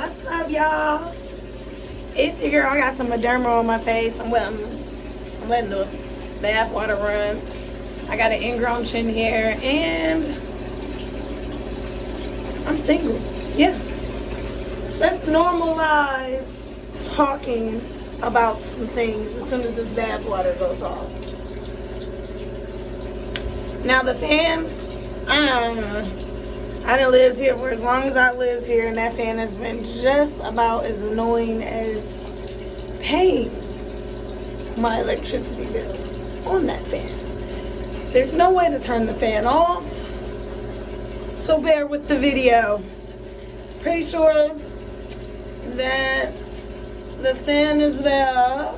What's up, y'all? It's your girl. I got some Moderna on my face. I'm letting the bath water run. I got an ingrown chin hair, and I'm single. Yeah. Let's normalize talking about some things as soon as this bath water goes off. Now the fan, I done lived here for as long as I lived here, and that fan has been just about as annoying as paying my electricity bill on that fan. There's no way to turn the fan off, so bear with the video. Pretty sure that the fan is there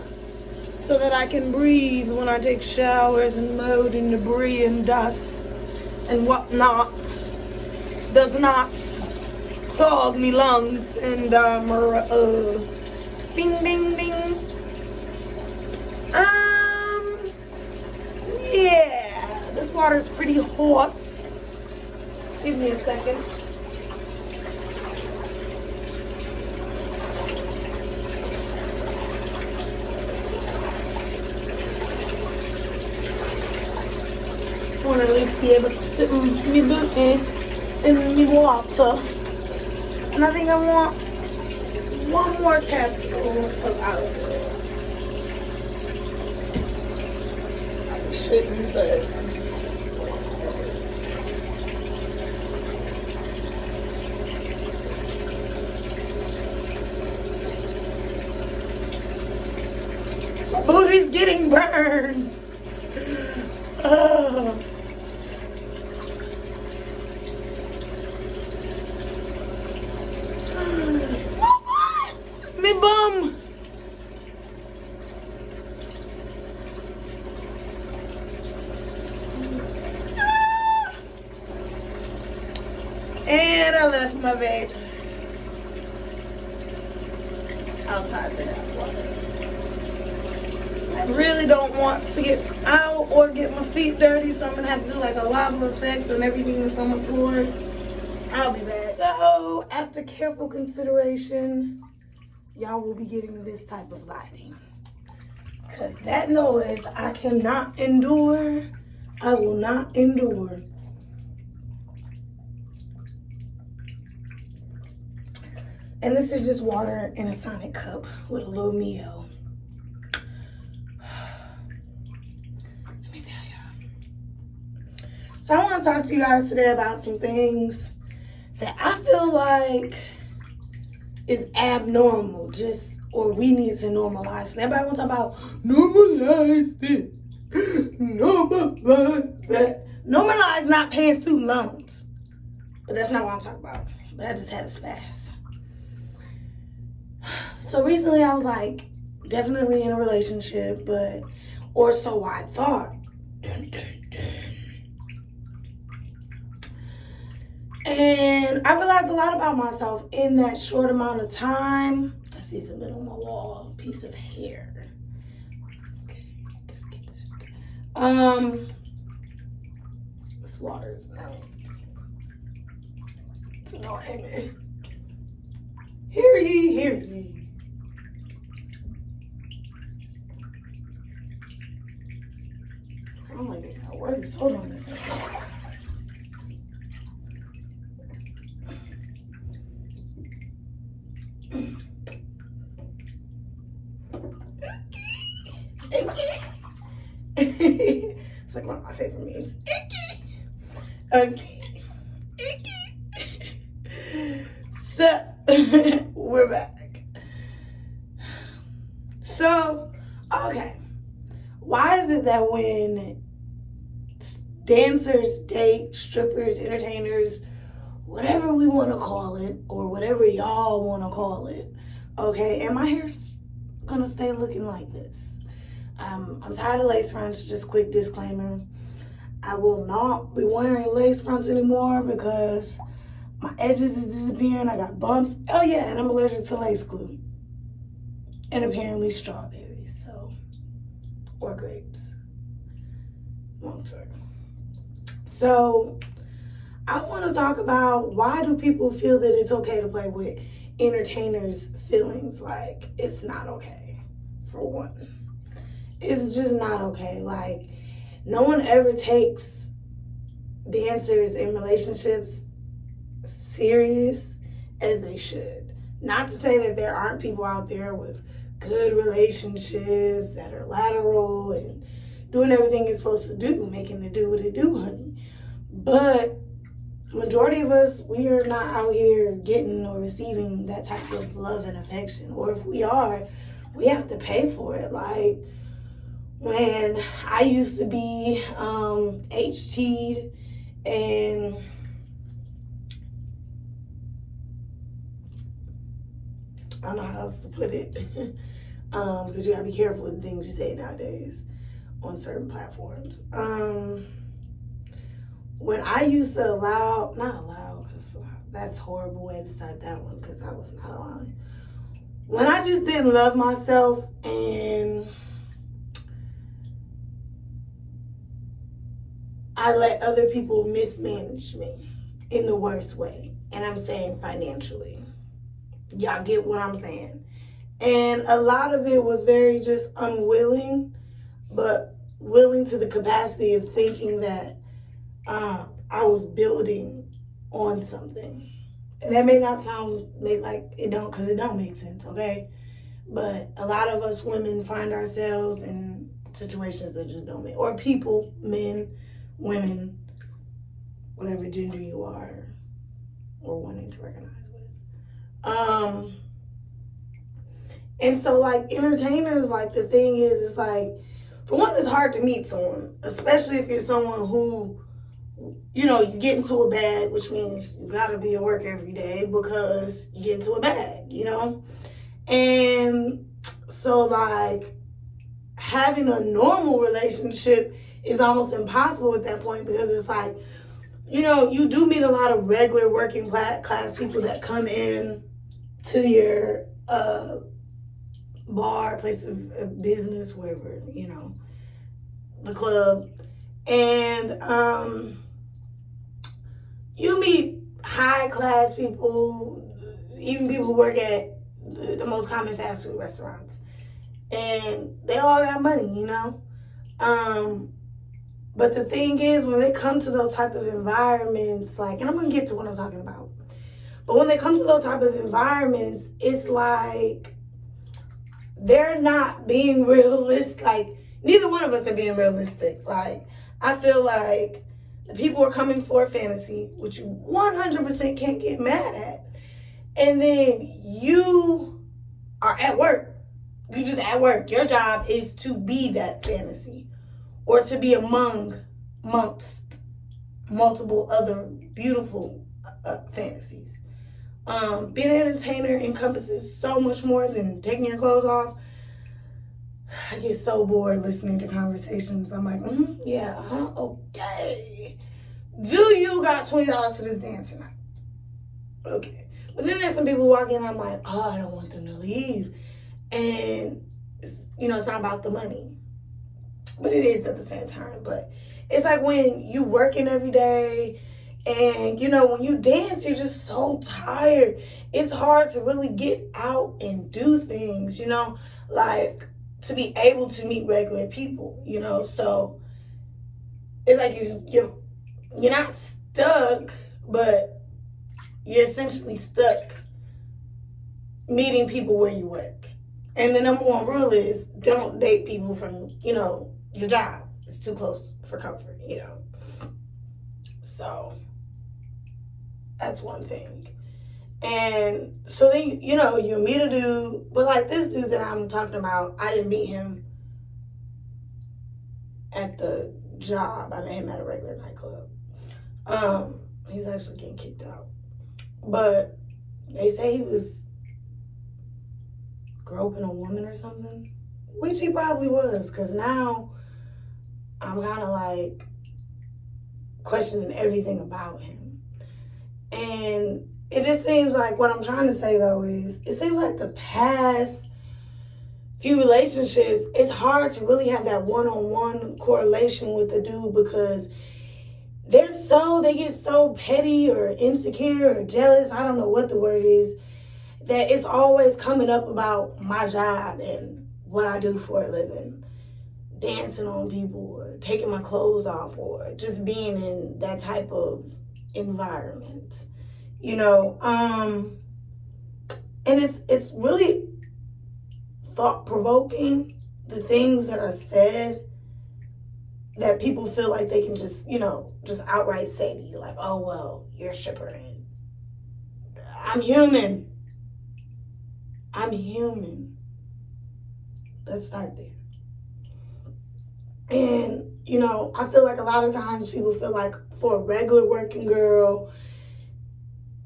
so that I can breathe when I take showers and mold and debris and dust and whatnot. Does not clog me lungs and bing ding ding. Yeah, this water is pretty hot. Give me a second. I want to at least be able to sit in my boot in the water. And I think I want one more capsule of olive oil. I shouldn't, but my booty's getting burned. Oh. Me bum. And I left my vape outside the hot water. I really don't want to get out or get my feet dirty, so I'm gonna have to do like a lava effect on everything that's on the floor. I'll be back. So, after careful consideration, y'all will be getting this type of lighting. Because that noise I cannot endure. I will not endure. And this is just water in a Sonic cup with a little Mio. Let me tell y'all. So I want to talk to you guys today about some things that I feel like is abnormal, or we need to normalize. So everybody wants to talk about normalize it, normalize that. Normalize not paying student loans. But that's not what I'm talking about. But I just had a spaz. So recently I was like, definitely in a relationship, or so I thought. Dun, dun, dun. And I realized a lot about myself in that short amount of time. I see something on my wall, a piece of hair. Okay, gotta get that. This water is not. No, amen. Hear ye, hear ye. Sound like it got worse. Hold on a second. It's like one of my favorite memes. Okay. So, we're back. So, okay. Why is it that when dancers date strippers, entertainers, whatever we want to call it, or whatever y'all want to call it, okay, and my hair's gonna stay looking like this. I'm tired of lace fronts, just quick disclaimer. I will not be wearing lace fronts anymore because my edges is disappearing. I got bumps. Oh yeah, and I'm allergic to lace glue. And apparently strawberries, or grapes. Long term. So I want to talk about, why do people feel that it's okay to play with entertainers' feelings. Like, it's not okay, for one. It's just not okay. Like, no one ever takes dancers in relationships serious as they should. Not to say that there aren't people out there with good relationships that are lateral and doing everything it's supposed to do, making it do what it do, honey. But majority of us, we are not out here getting or receiving that type of love and affection. Or if we are, we have to pay for it. Like, when I used to be HT'd and I don't know how else to put it, because you gotta be careful with the things you say nowadays on certain platforms. When I used to not allow, because that's a horrible way to start that one, because I was not allowing. When I just didn't love myself and I let other people mismanage me in the worst way. And I'm saying financially. Y'all get what I'm saying? And a lot of it was very just unwilling, but willing to the capacity of thinking that I was building on something. And that may not make like it don't, because it don't make sense, okay? But a lot of us women find ourselves in situations that just don't make, or people, men, women, whatever gender you are or wanting to recognize with. And so, like, entertainers, like, the thing is, it's like, for one, it's hard to meet someone, especially if you're someone who, you know, you get into a bag, which means you gotta be at work every day because you get into a bag, you know? And so, like, having a normal relationship is almost impossible at that point, because it's like, you know, you do meet a lot of regular working class people that come in to your bar, place of business, wherever, you know, the club. And you meet high class people, even people who work at the most common fast food restaurants. And they all got money, you know? But the thing is, when they come to those type of environments, like, and I'm going to get to what I'm talking about, but when they come to those type of environments, it's like they're not being realistic. Like, neither one of us are being realistic. Like, I feel like the people are coming for a fantasy, which you 100% can't get mad at. And then you are at work. You just at work. Your job is to be that fantasy, or to be amongst multiple other beautiful fantasies. Being an entertainer encompasses so much more than taking your clothes off. I get so bored listening to conversations. I'm like, yeah, okay. Do you got $20 for this dance tonight? Okay. But then there's some people walking in, I'm like, oh, I don't want them to leave. And, you know, it's not about the money. But it is at the same time. But it's like when you working every day and, you know, when you dance, you're just so tired. It's hard to really get out and do things, you know, like to be able to meet regular people, you know. So it's like you're not stuck, but you're essentially stuck meeting people where you work. And the number one rule is don't date people from, you know, your job. It's too close for comfort, you know. So that's one thing. And so then, you know, you meet a dude, but like this dude that I'm talking about, I didn't meet him at the job. I met him at a regular nightclub. He's actually getting kicked out. But they say he was groping a woman or something, which he probably was, because now I'm kind of like questioning everything about him. And it just seems like, what I'm trying to say though is, it seems like the past few relationships, it's hard to really have that one-on-one correlation with the dude, because they get so petty or insecure or jealous, I don't know what the word is, that it's always coming up about my job and what I do for a living, dancing on people or taking my clothes off or just being in that type of environment, you know. And it's really thought-provoking, the things that are said that people feel like they can just, you know, just outright say to you, like, oh, well, you're a stripper and I'm human. I'm human. Let's start there. And, you know, I feel like a lot of times people feel like for a regular working girl,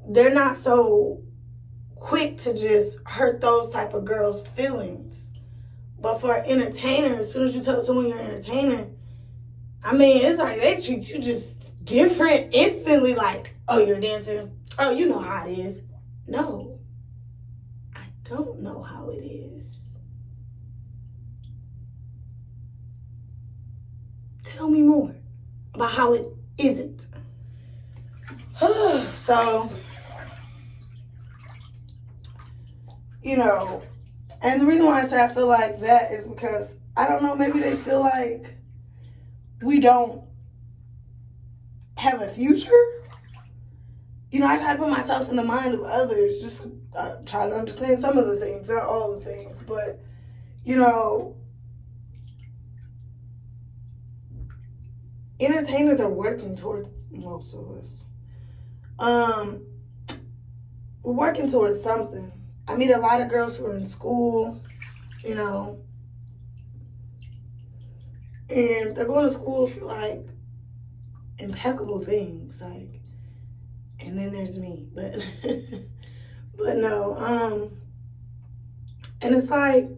they're not so quick to just hurt those type of girls' feelings. But for an entertainer, as soon as you tell someone you're an entertainer, I mean, it's like they treat you just different instantly. Like, oh, you're a dancer? Oh, you know how it is. No, I don't know how it is. Tell me more about how it isn't. So, you know, and the reason why I say I feel like that is because, I don't know, maybe they feel like we don't have a future. You know, I try to put myself in the mind of others, just try to understand some of the things, not all the things. But, you know, entertainers are working towards, most of us. We're working towards something. I meet a lot of girls who are in school, you know, and they're going to school for like impeccable things, like, and then there's me, but but no, and it's like,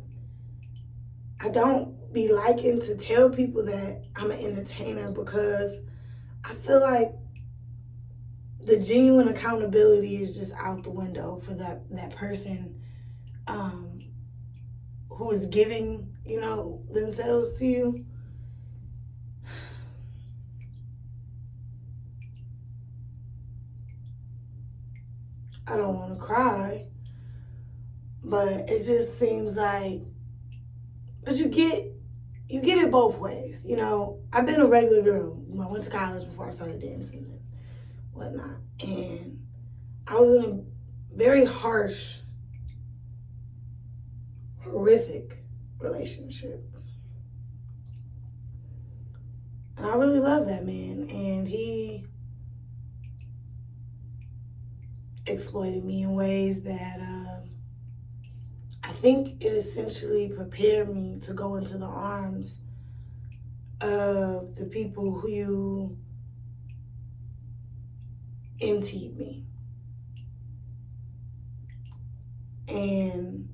I don't be liking to tell people that I'm an entertainer because I feel like the genuine accountability is just out the window for that person who is giving, you know, themselves to you. I don't want to cry, but it just seems like, but you get it both ways, you know. I've been a regular girl. I went to college before I started dancing and whatnot, and I was in a very harsh, horrific relationship, and I really love that man, and he exploited me in ways that I think it essentially prepared me to go into the arms of the people who emptied me. And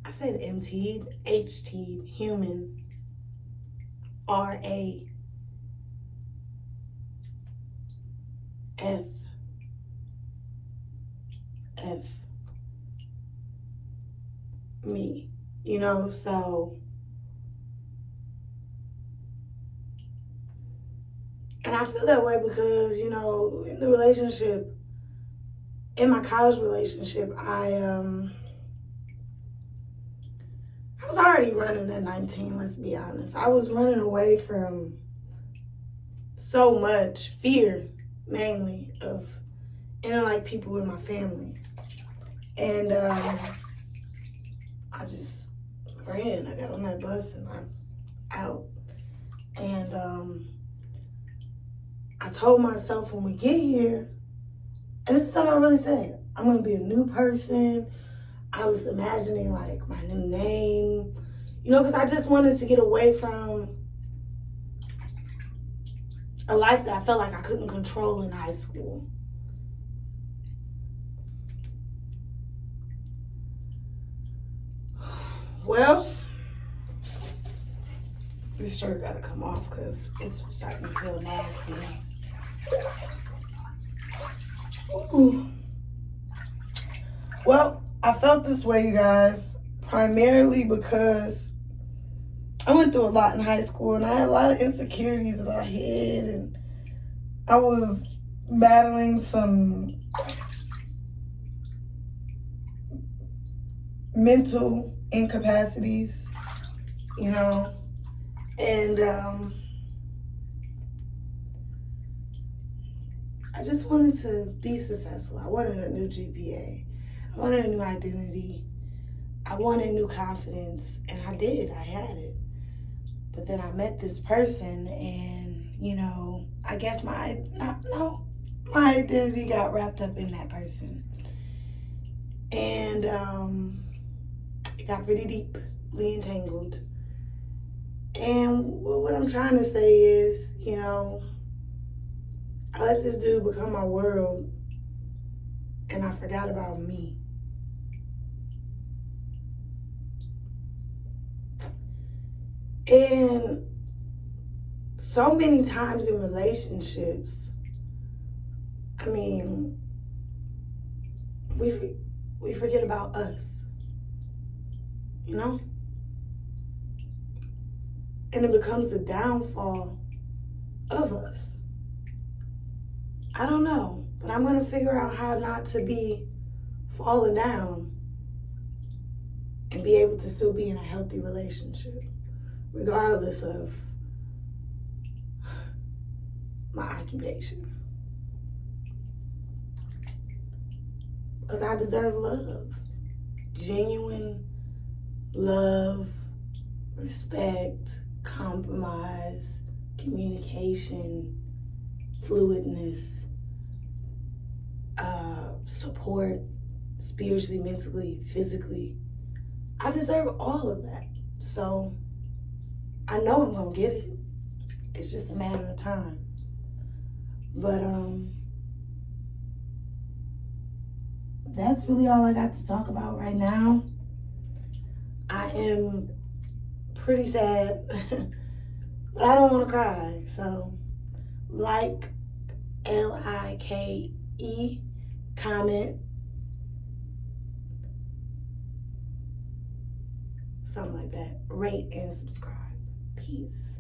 I said emptied, H-T'd, human, R-A-F, F, me, you know. So, and I feel that way because, you know, in the relationship, in my college relationship, I was already running at 19, let's be honest. I was running away from so much fear, mainly, of, and like people in my family. And I just ran. I got on that bus and I was out. And I told myself when we get here, and this is something I really said, I'm going to be a new person. I was imagining like my new name, you know, because I just wanted to get away from a life that I felt like I couldn't control in high school. Well, this shirt gotta come off because it's starting to feel nasty. Ooh. Well, I felt this way, you guys, primarily because I went through a lot in high school and I had a lot of insecurities in my head, and I was battling some mental incapacities, you know, and I just wanted to be successful. I wanted a new GPA. I wanted a new identity. I wanted new confidence, and I did. I had it. But then I met this person, and, you know, I guess my identity got wrapped up in that person. And it got pretty deeply entangled. And what I'm trying to say is, you know, I let this dude become my world, and I forgot about me. And so many times in relationships, I mean, we forget about us, you know? And it becomes the downfall of us. I don't know, but I'm going to figure out how not to be falling down and be able to still be in a healthy relationship, regardless of my occupation. Because I deserve love. Genuine love, respect, compromise, communication, fluidness, support, spiritually, mentally, physically. I deserve all of that. So I know I'm gonna get it. It's just a matter of time. But that's really all I got to talk about right now. I am pretty sad, but I don't want to cry. So like, LIKE, comment, something like that. Rate and subscribe. Peace.